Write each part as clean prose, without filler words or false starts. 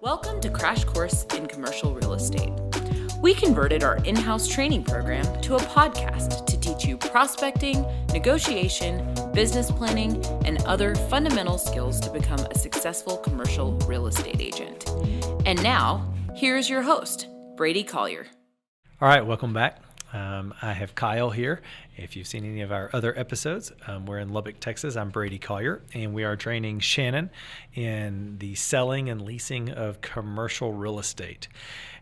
Welcome to Crash Course in Commercial Real Estate. We converted our in-house training program to a podcast to teach you prospecting, negotiation, business planning, and other fundamental skills to become a successful commercial real estate agent. And now, here's your host, Brady Collier. All right, welcome back. I have Kyle here. If you've seen any of our other episodes, we're in Lubbock, Texas. I'm Brady Collier, and we are training Shannon in the selling and leasing of commercial real estate.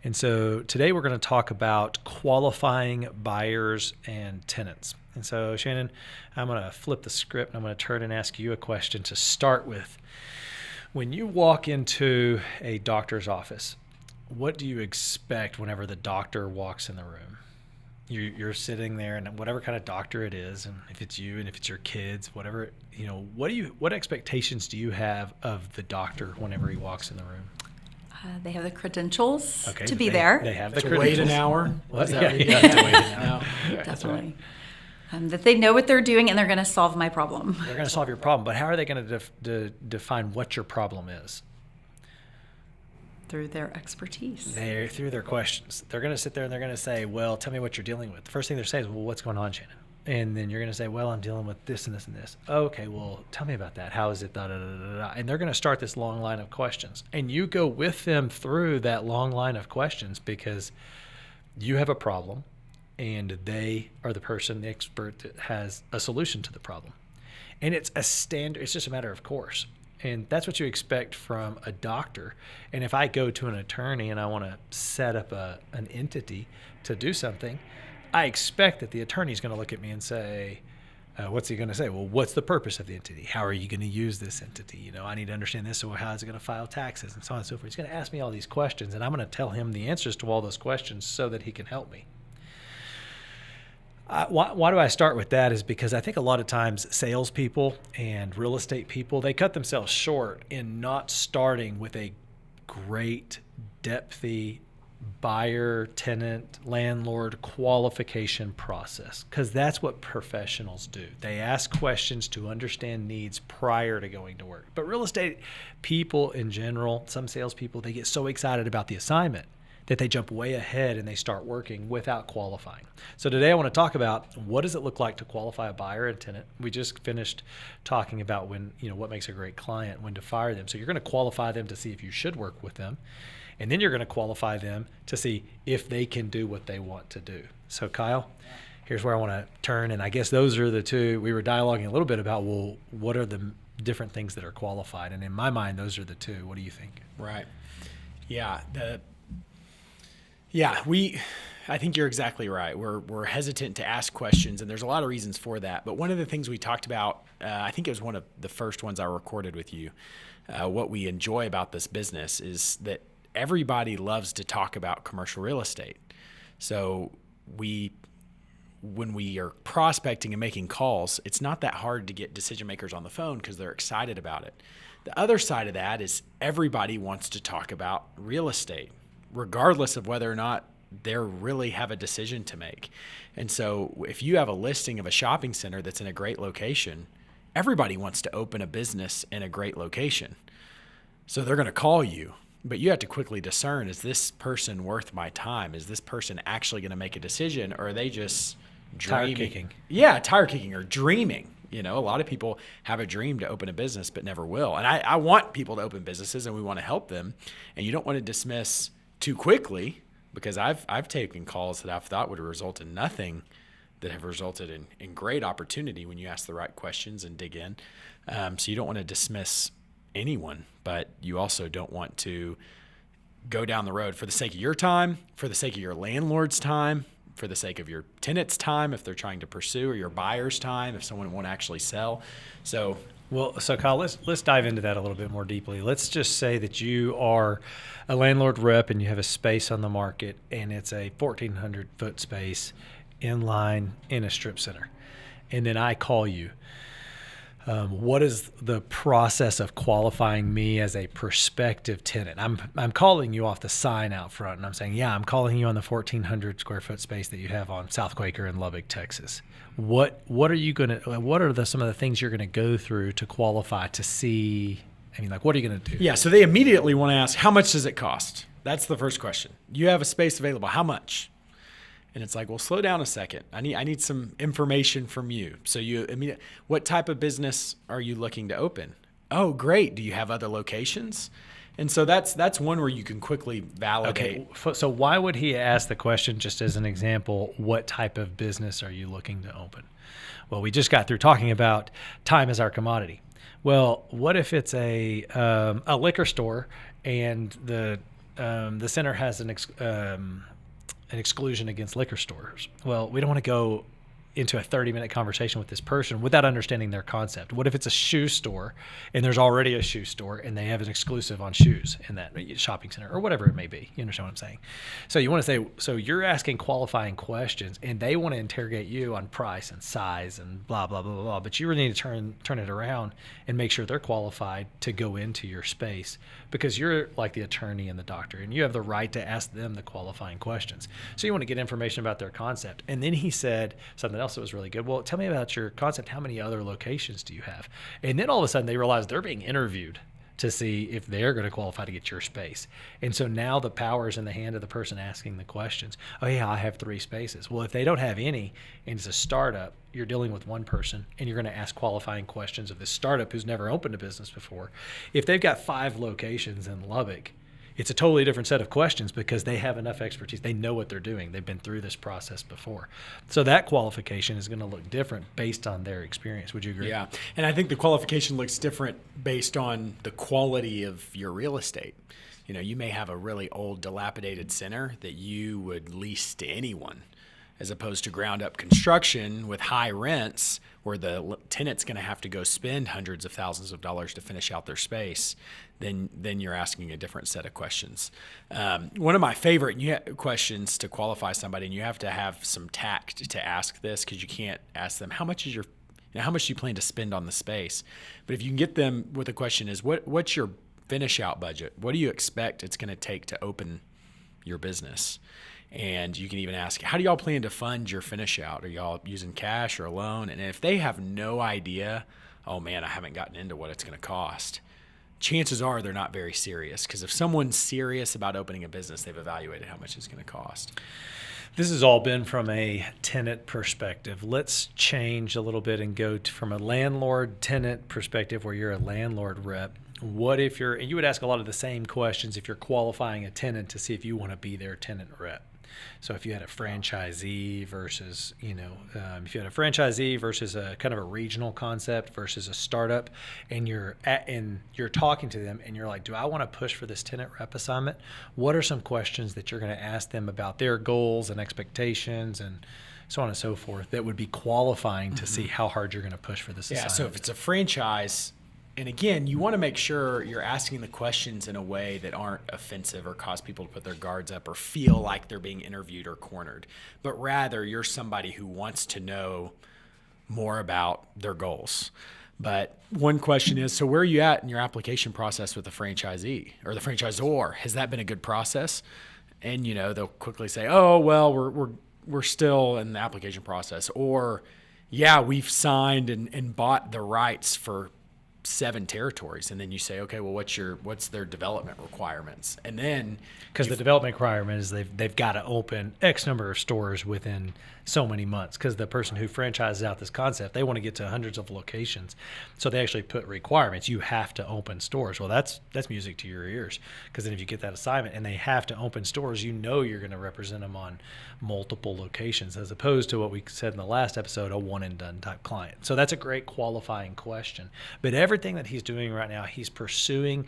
And so today we're going to talk about qualifying buyers and tenants. And so Shannon, I'm going to flip the script and I'm going to turn and ask you a question to start with. When you walk into a doctor's office, what do you expect whenever the doctor walks in the room? You're sitting there, and whatever kind of doctor it is, and if it's you and if it's your kids, whatever, what expectations do you have of the doctor whenever he walks in the room? They have the credentials to be there. They have the to credentials. wait an hour. What? To Yeah. wait an hour. Definitely. That they know what they're doing and they're going to solve my problem. They're going to solve your problem, but how are they going to define what your problem is? Through their expertise. Through their questions. They're going to sit there and they're going to say, well, tell me what you're dealing with. The first thing they're saying is, well, what's going on, Shannon? And then you're going to say, well, I'm dealing with this and this and this. Okay, well, tell me about that. How is it? Da, da, da, da, da. And they're going to start this long line of questions. And you go with them through that long line of questions because you have a problem and they are the expert that has a solution to the problem. And it's just a matter of course. And that's what you expect from a doctor. And if I go to an attorney and I want to set up an entity to do something, I expect that the attorney is going to look at me and say, what's he going to say? Well, what's the purpose of the entity? How are you going to use this entity? I need to understand this. So how is it going to file taxes and so on and so forth? He's going to ask me all these questions, and I'm going to tell him the answers to all those questions so that he can help me. Why do I start with that is because I think a lot of times salespeople and real estate people, they cut themselves short in not starting with a great, depthy buyer, tenant, landlord qualification process, because that's what professionals do. They ask questions to understand needs prior to going to work. But real estate people in general, some salespeople, they get so excited about the assignment that they jump way ahead and they start working without qualifying. So today I want to talk about what does it look like to qualify a buyer and tenant. We just finished talking about what makes a great client, when to fire them. So you're going to qualify them to see if you should work with them. And then you're going to qualify them to see if they can do what they want to do. So Kyle, here's where I want to turn. And I guess those are the two. We were dialoguing a little bit about, well, what are the different things that are qualified? And in my mind, those are the two. What do you think? Right. Yeah. I think you're exactly right. We're hesitant to ask questions, and there's a lot of reasons for that. But one of the things we talked about, I think it was one of the first ones I recorded with you, what we enjoy about this business is that everybody loves to talk about commercial real estate. So when we are prospecting and making calls, it's not that hard to get decision makers on the phone because they're excited about it. The other side of that is everybody wants to talk about real estate, regardless of whether or not they really have a decision to make. And so if you have a listing of a shopping center that's in a great location, everybody wants to open a business in a great location. So they're going to call you, but you have to quickly discern, is this person worth my time? Is this person actually going to make a decision, or are they just dreaming? Tire kicking. Yeah, tire kicking or dreaming. A lot of people have a dream to open a business but never will. And I want people to open businesses and we want to help them. And you don't want to dismiss too quickly, because I've taken calls that I've thought would result in nothing that have resulted in great opportunity when you ask the right questions and dig in. So you don't want to dismiss anyone, but you also don't want to go down the road for the sake of your time, for the sake of your landlord's time, for the sake of your tenant's time if they're trying to pursue, or your buyer's time if someone won't actually sell. So Kyle, let's dive into that a little bit more deeply. Let's just say that you are a landlord rep and you have a space on the market and it's a 1,400 foot space in line in a strip center. And then I call you. What is the process of qualifying me as a prospective tenant? I'm calling you off the sign out front, and I'm saying, yeah, I'm calling you on the 1,400 square foot space that you have on South Quaker in Lubbock, Texas. What are some of the things you're gonna go through to qualify to see I mean, like, what are you going to do? Yeah, so they immediately want to ask, how much does it cost? That's the first question. You have a space available. How much? And it's like, well, slow down a second. I need some information from you. So what type of business are you looking to open? Oh, great. Do you have other locations? And so that's one where you can quickly validate. Okay, so why would he ask the question, just as an example, what type of business are you looking to open? Well, we just got through talking about time as our commodity. Well, what if it's a liquor store and the center has an exclusion against liquor stores? Well, we don't want to go into a 30-minute conversation with this person without understanding their concept. What if it's a shoe store and there's already a shoe store and they have an exclusive on shoes in that shopping center or whatever it may be? You understand what I'm saying? So you want to say, so you're asking qualifying questions and they want to interrogate you on price and size and blah, blah, blah, blah, blah. But you really need to turn it around and make sure they're qualified to go into your space, because you're like the attorney and the doctor and you have the right to ask them the qualifying questions. So you want to get information about their concept. And then he said something else that was really good. Well, tell me about your concept. How many other locations do you have? And then all of a sudden they realize they're being interviewed to see if they're going to qualify to get your space. And so now the power is in the hand of the person asking the questions. Oh yeah, I have 3 spaces. Well, if they don't have any and it's a startup, you're dealing with one person and you're going to ask qualifying questions of this startup who's never opened a business before. If they've got 5 locations in Lubbock, it's a totally different set of questions because they have enough expertise. They know what they're doing. They've been through this process before. So that qualification is going to look different based on their experience. Would you agree? Yeah. And I think the qualification looks different based on the quality of your real estate. You know, you may have a really old, dilapidated center that you would lease to anyone, as opposed to ground up construction with high rents where the tenant's going to have to go spend hundreds of thousands of dollars to finish out their space. Then you're asking a different set of questions. One of my favorite questions to qualify somebody, and you have to have some tact to ask this, because you can't ask them, how much do you plan to spend on the space? But if you can get them with a question is, what's your finish out budget? What do you expect it's going to take to open your business? And you can even ask, how do y'all plan to fund your finish out? Are y'all using cash or a loan? And if they have no idea, oh man, I haven't gotten into what it's going to cost, chances are they're not very serious. Because if someone's serious about opening a business, they've evaluated how much it's going to cost. This has all been from a tenant perspective. Let's change a little bit and go from a landlord-tenant perspective where you're a landlord rep. What if you would ask a lot of the same questions if you're qualifying a tenant to see if you want to be their tenant rep. So if you had a franchisee versus, if you had a franchisee versus a kind of a regional concept versus a startup, and you're talking to them and you're like, do I want to push for this tenant rep assignment? What are some questions that you're going to ask them about their goals and expectations and so on and so forth that would be qualifying to see how hard you're going to push for this assignment? Yeah, so if it's a franchise, and again, you want to make sure you're asking the questions in a way that aren't offensive or cause people to put their guards up or feel like they're being interviewed or cornered, but rather you're somebody who wants to know more about their goals. But one question is, so where are you at in your application process with the franchisee or the franchisor? Has that been a good process? And, they'll quickly say, oh, well, we're still in the application process. Or, yeah, we've signed and bought the rights for 7 territories. And then you say, okay, well, what's their development requirements? And then because the development requirement is they've got to open X number of stores within so many months, because the person who franchises out this concept, they want to get to hundreds of locations. So they actually put requirements. You have to open stores. Well, that's music to your ears, because then if you get that assignment and they have to open stores, you're going to represent them on multiple locations, as opposed to what we said in the last episode, a one and done type client. So that's a great qualifying question. But everything that he's doing right now, he's pursuing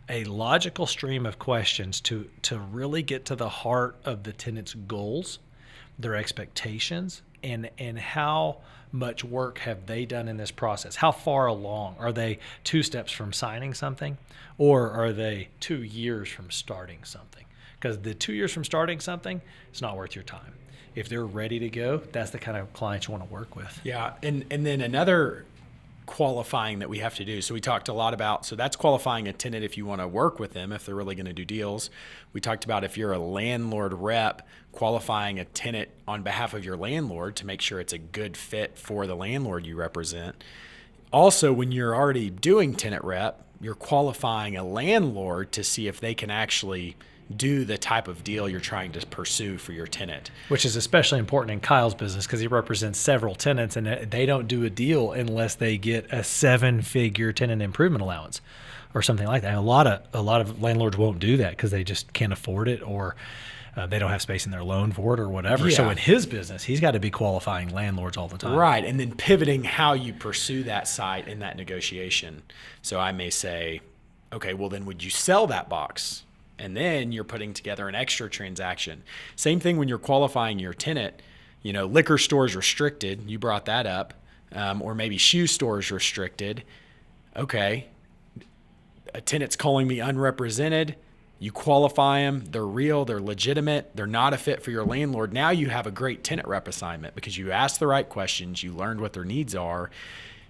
a logical stream of questions to really get to the heart of the tenant's goals, their expectations, and how much work have they done in this process? How far along? Are they 2 steps from signing something, or are they 2 years from starting something? Because the 2 years from starting something, it's not worth your time. If they're ready to go, that's the kind of clients you want to work with. Yeah, and then another qualifying that we have to do. So we talked a lot about, so that's qualifying a tenant if you want to work with them, if they're really going to do deals. We talked about if you're a landlord rep, qualifying a tenant on behalf of your landlord to make sure it's a good fit for the landlord you represent. Also, when you're already doing tenant rep, you're qualifying a landlord to see if they can actually do the type of deal you're trying to pursue for your tenant. Which is especially important in Kyle's business because he represents several tenants, and they don't do a deal unless they get a 7-figure tenant improvement allowance or something like that. And a lot of landlords won't do that because they just can't afford it, or they don't have space in their loan for it or whatever. Yeah. So in his business, he's got to be qualifying landlords all the time. Right, and then pivoting how you pursue that site in that negotiation. So I may say, okay, well then would you sell that box? And then you're putting together an extra transaction. Same thing when you're qualifying your tenant. Liquor stores restricted. You brought that up. Or maybe shoe stores restricted. Okay, a tenant's calling me unrepresented. You qualify them. They're real. They're legitimate. They're not a fit for your landlord. Now you have a great tenant rep assignment because you asked the right questions. You learned what their needs are.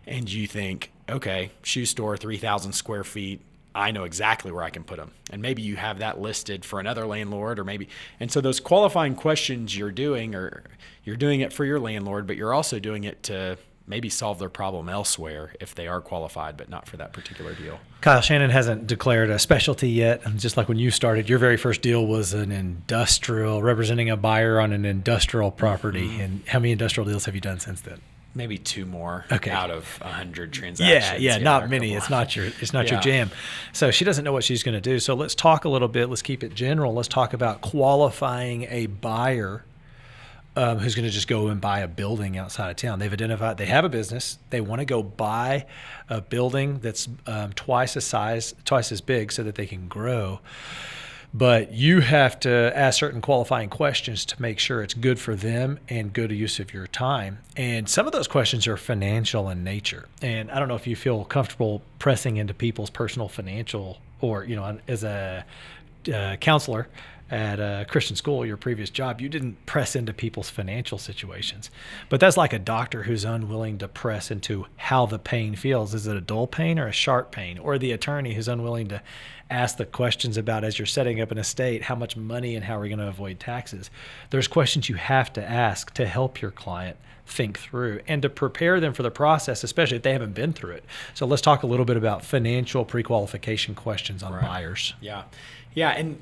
And you think, okay, shoe store, 3,000 square feet. I know exactly where I can put them. And maybe you have that listed for another landlord, or maybe. And so those qualifying questions you're doing, or you're doing it for your landlord, but you're also doing it to maybe solve their problem elsewhere if they are qualified, but not for that particular deal. Kyle, Shannon hasn't declared a specialty yet. And just like when you started, your very first deal was an industrial, representing a buyer on an industrial property. Mm-hmm. And how many industrial deals have you done since then? Maybe 2 more okay. out of 100 transactions. Yeah, not many. It's not your jam. So she doesn't know what she's going to do. So let's talk a little bit. Let's keep it general. Let's talk about qualifying a buyer who's going to just go and buy a building outside of town. They've identified they have a business. They want to go buy a building that's twice as big so that they can grow. But you have to ask certain qualifying questions to make sure it's good for them and good use of your time. And some of those questions are financial in nature. And I don't know if you feel comfortable pressing into people's personal financial, or, as a counselor at a Christian school, your previous job, you didn't press into people's financial situations. But that's like a doctor who's unwilling to press into how the pain feels. Is it a dull pain or a sharp pain? Or the attorney who's unwilling to ask the questions about, as you're setting up an estate, how much money and how are we going to avoid taxes? There's questions you have to ask to help your client think through and to prepare them for the process, especially if they haven't been through it. So let's talk a little bit about financial pre-qualification questions on buyers. Yeah. And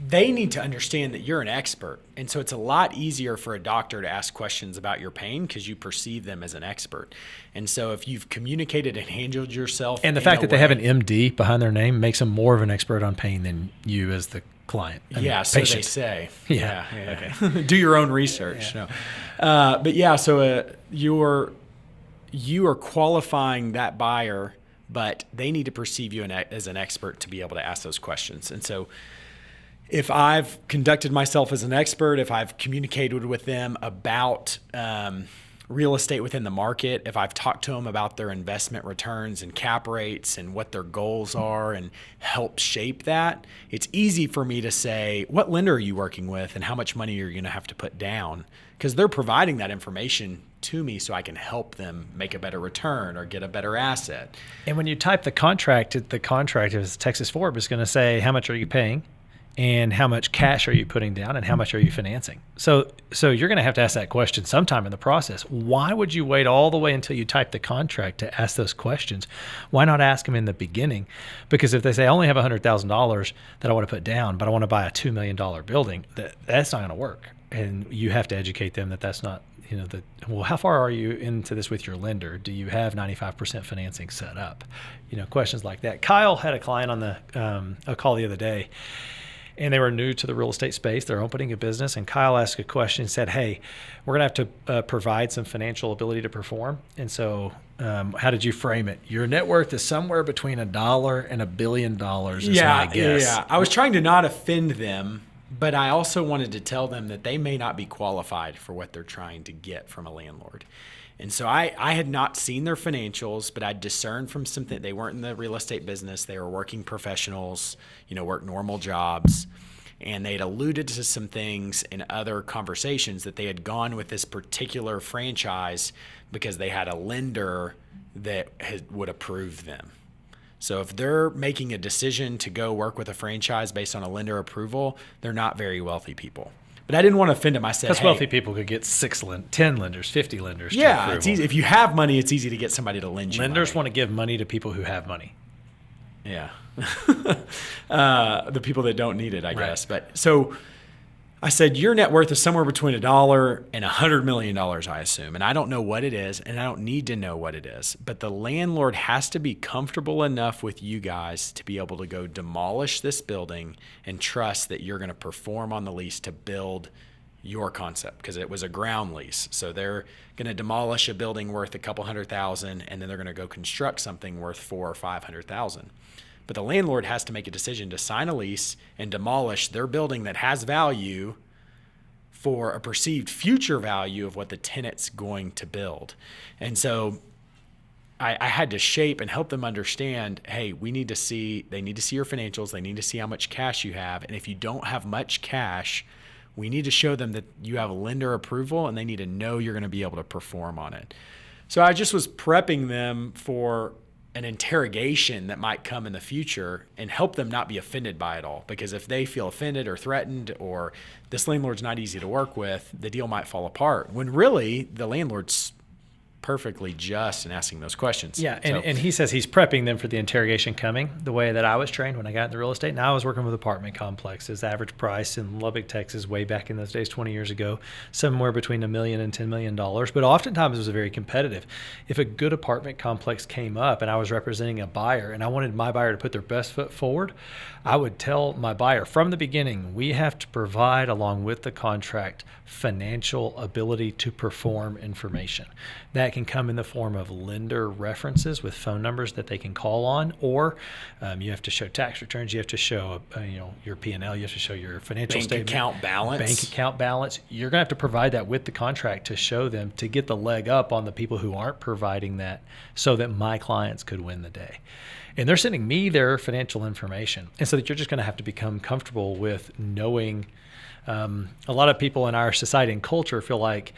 they need to understand that you're an expert. And so it's a lot easier for a doctor to ask questions about your pain because you perceive them as an expert. And so if you've communicated and handled yourself, and the fact that they have an MD behind their name makes them more of an expert on pain than you as the client. So they say. Yeah. Okay. Do your own research. Yeah. No. So you are qualifying that buyer, but they need to perceive you as an expert to be able to ask those questions. And so if I've conducted myself as an expert, if I've communicated with them about real estate within the market, if I've talked to them about their investment returns and cap rates and what their goals are and help shape that, it's easy for me to say, what lender are you working with and how much money are you going to have to put down? Because they're providing that information to me so I can help them make a better return or get a better asset. And when you type the contract is Texas Forbes is going to say, how much are you paying? And how much cash are you putting down, and how much are you financing? So you're going to have to ask that question sometime in the process. Why would you wait all the way until you type the contract to ask those questions? Why not ask them in the beginning? Because if they say, I only have $100,000 that I want to put down, but I want to buy a $2 million building, that's not going to work. And you have to educate them that that's not, well, how far are you into this with your lender? Do you have 95% financing set up? Questions like that. Kyle had a client on a call the other day, and they were new to the real estate space. They're opening a business, and Kyle asked a question and said, hey, we're going to have to provide some financial ability to perform. And so how did you frame it? Your net worth is somewhere between $1 and $1 billion is my guess. Yeah. I was trying to not offend them, but I also wanted to tell them that they may not be qualified for what they're trying to get from a landlord. And so I had not seen their financials, but I discerned from something they weren't in the real estate business. They were working professionals, work normal jobs. And they'd alluded to some things in other conversations that they had gone with this particular franchise because they had a lender that would approve them. So if they're making a decision to go work with a franchise based on a lender approval, they're not very wealthy people. But I didn't want to offend him. I said, Because hey, wealthy people could get 10 lenders, 50 lenders. to yeah, approval. it's easy. If you have money, it's easy to get somebody to lend you Lenders money. want to give money to people who have money. Yeah. The people that don't need it, I guess. But so I said, your net worth is somewhere between $1 and $100 million, I assume. And I don't know what it is, and I don't need to know what it is. But the landlord has to be comfortable enough with you guys to be able to go demolish this building and trust that you're going to perform on the lease to build your concept, because it was a ground lease. So they're going to demolish a building worth a couple $100,000, and then they're going to go construct something worth $400,000 or $500,000. But the landlord has to make a decision to sign a lease and demolish their building that has value for a perceived future value of what the tenant's going to build. And so I had to shape and help them understand, hey, they need to see your financials. They need to see how much cash you have. And if you don't have much cash, we need to show them that you have lender approval, and they need to know you're going to be able to perform on it. So I just was prepping them for an interrogation that might come in the future and help them not be offended by it all. Because if they feel offended or threatened, or this landlord's not easy to work with, the deal might fall apart. When really the landlord's perfectly just in asking those questions. Yeah, So- and he says he's prepping them for the interrogation coming, the way that I was trained when I got into real estate. Now I was working with apartment complexes. Average price in Lubbock, Texas, way back in those days, 20 years ago, somewhere between $1 million and $10 million. But oftentimes it was very competitive. If a good apartment complex came up and I was representing a buyer and I wanted my buyer to put their best foot forward, I would tell my buyer from the beginning, we have to provide, along with the contract, financial ability to perform information. That can come in the form of lender references with phone numbers that they can call on, or you have to show tax returns, you have to show your P&L, you have to show your financial statement, account balance. bank account balance. You're going to have to provide that with the contract to show them, to get the leg up on the people who aren't providing that, so that my clients could win the day. And they're sending me their financial information. And so that you're just going to have to become comfortable with knowing. A lot of people in our society and culture feel like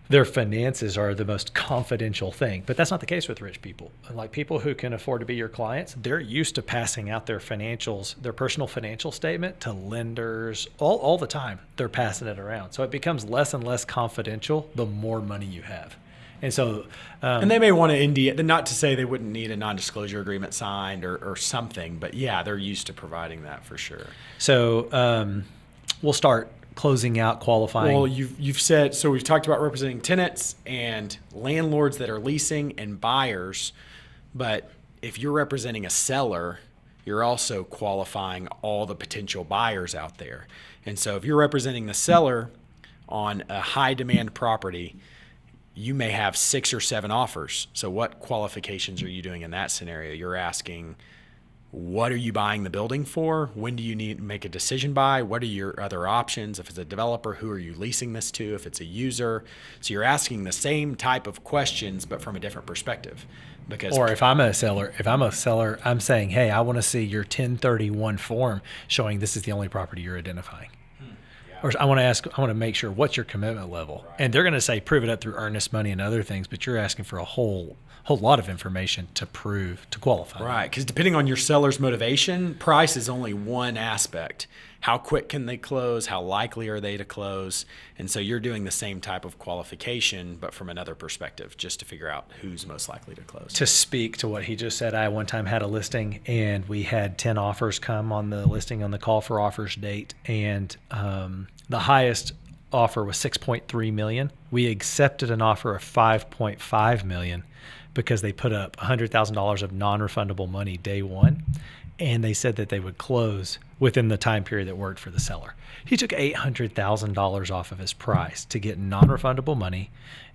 their finances are the most confidential thing, but that's not the case with rich people. Like people who can afford to be your clients, they're used to passing out their financials, their personal financial statement, to lenders all the time. They're passing it around. So it becomes less and less confidential the more money you have. And so, and they may want to NDA, not to say they wouldn't need a non-disclosure agreement signed or something, but yeah, they're used to providing that for sure. So we'll start closing out qualifying. Well, you've said, so we've talked about representing tenants and landlords that are leasing and buyers, but if you're representing a seller, you're also qualifying all the potential buyers out there. And so if you're representing the seller on a high demand property, you may have 6 or 7 offers. So what qualifications are you doing in that scenario? You're asking, what are you buying the building for? When do you need to make a decision by? What are your other options? If it's a developer, who are you leasing this to? If it's a user. So you're asking the same type of questions, but from a different perspective. Because Or if I'm a seller, I'm saying, hey, I want to see your 1031 form showing this is the only property you're identifying. Or I want to make sure, what's your commitment level? Right. And they're going to say, prove it up through earnest money and other things, but you're asking for a whole lot of information to qualify. Right, because depending on your seller's motivation, price is only one aspect. How quick can they close? How likely are they to close? And so you're doing the same type of qualification, but from another perspective, just to figure out who's most likely to close. To speak to what he just said, I one time had a listing and we had 10 offers come on the listing on the call for offers date. And the highest offer was $6.3 million. We accepted an offer of $5.5 million because they put up $100,000 of non-refundable money day one. And they said that they would close within the time period that worked for the seller. He took $800,000 off of his price to get non-refundable money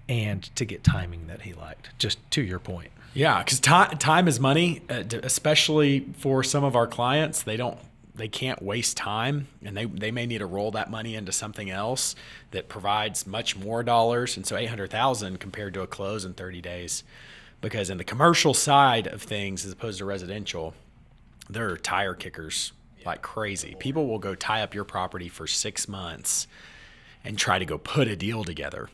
and to get timing that he liked, just to your point. Yeah, because time is money, especially for some of our clients. They can't waste time, and they may need to roll that money into something else that provides much more dollars. And so $800,000 compared to a close in 30 days. Because in the commercial side of things, as opposed to residential, there are tire kickers like crazy. People will go tie up your property for 6 months and try to go put a deal together.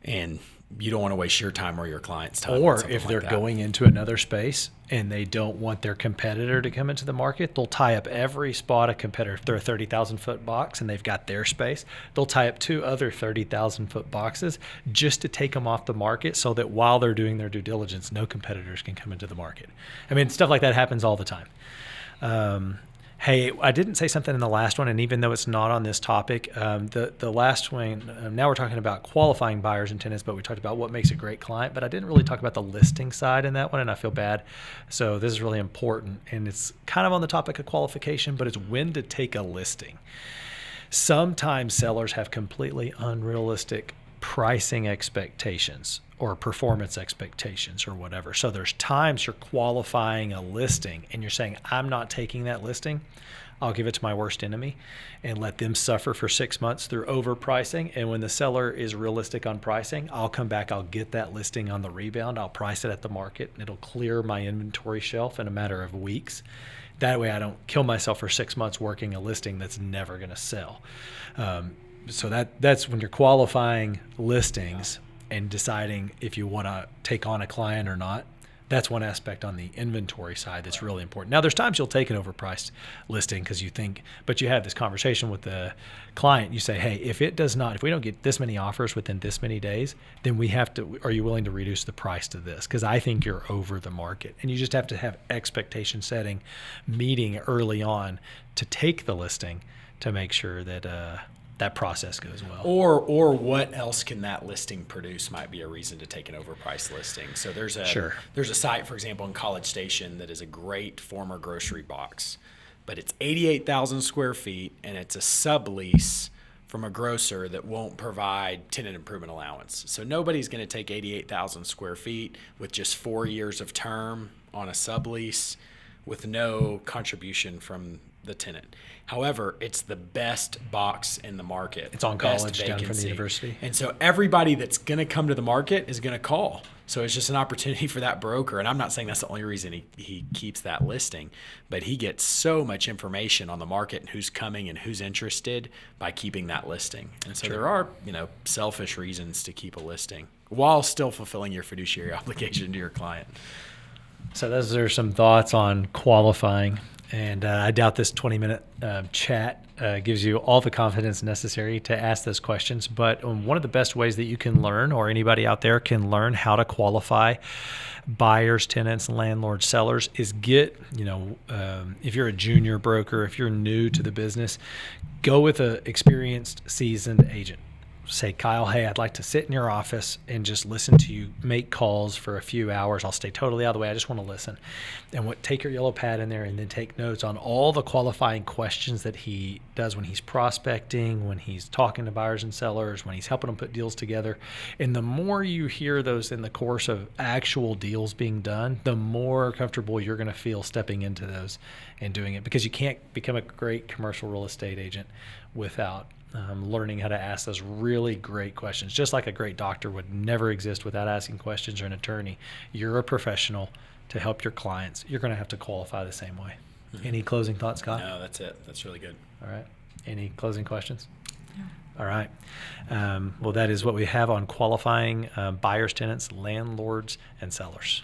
And you don't want to waste your time or your client's time. Or if they're going into another space and they don't want their competitor to come into the market, they'll tie up every spot a competitor. If they're a 30,000 foot box and they've got their space, they'll tie up 2 other 30,000 foot boxes just to take them off the market so that while they're doing their due diligence, no competitors can come into the market. I mean, stuff like that happens all the time. Hey, I didn't say something in the last one, and even though it's not on this topic, the last one, now we're talking about qualifying buyers and tenants, but we talked about what makes a great client, but I didn't really talk about the listing side in that one, and I feel bad. So this is really important, and it's kind of on the topic of qualification, but it's when to take a listing. Sometimes sellers have completely unrealistic pricing expectations or performance expectations or whatever. So there's times you're qualifying a listing and you're saying, I'm not taking that listing. I'll give it to my worst enemy and let them suffer for 6 months through overpricing. And when the seller is realistic on pricing, I'll come back, I'll get that listing on the rebound. I'll price it at the market and it'll clear my inventory shelf in a matter of weeks. That way I don't kill myself for 6 months working a listing that's never going to sell. So that's when you're qualifying listings and deciding if you want to take on a client or not. That's one aspect on the inventory side that's really important. Now, there's times you'll take an overpriced listing because you think, but you have this conversation with the client. You say, hey, if we don't get this many offers within this many days, then are you willing to reduce the price to this? Because I think you're over the market. And you just have to have expectation setting meeting early on to take the listing to make sure that that process goes well. Or what else can that listing produce might be a reason to take an overpriced listing. So there's a site, for example, in College Station that is a great former grocery box, but it's 88,000 square feet and it's a sublease from a grocer that won't provide tenant improvement allowance. So nobody's going to take 88,000 square feet with just 4 years of term on a sublease with no contribution from the tenant. However, it's the best box in the market. It's on college down from the university. And so everybody that's going to come to the market is going to call. So it's just an opportunity for that broker. And I'm not saying that's the only reason he keeps that listing, but he gets so much information on the market and who's coming and who's interested by keeping that listing. And so there are, selfish reasons to keep a listing while still fulfilling your fiduciary obligation to your client. So those are some thoughts on qualifying. And I doubt this 20-minute chat gives you all the confidence necessary to ask those questions. But one of the best ways that you can learn, or anybody out there can learn how to qualify buyers, tenants, landlords, sellers, is if you're a junior broker, if you're new to the business, go with an experienced, seasoned agent. Say, Kyle, hey, I'd like to sit in your office and just listen to you make calls for a few hours. I'll stay totally out of the way. I just want to listen. And take your yellow pad in there and then take notes on all the qualifying questions that he does when he's prospecting, when he's talking to buyers and sellers, when he's helping them put deals together. And the more you hear those in the course of actual deals being done, the more comfortable you're going to feel stepping into those and doing it, because you can't become a great commercial real estate agent without learning how to ask those really great questions. Just like a great doctor would never exist without asking questions, or an attorney. You're a professional to help your clients. You're going to have to qualify the same way. Mm-hmm. Any closing thoughts, Scott? No, that's it. That's really good. All right. Any closing questions? No. All right. Well, that is what we have on qualifying buyers, tenants, landlords, and sellers.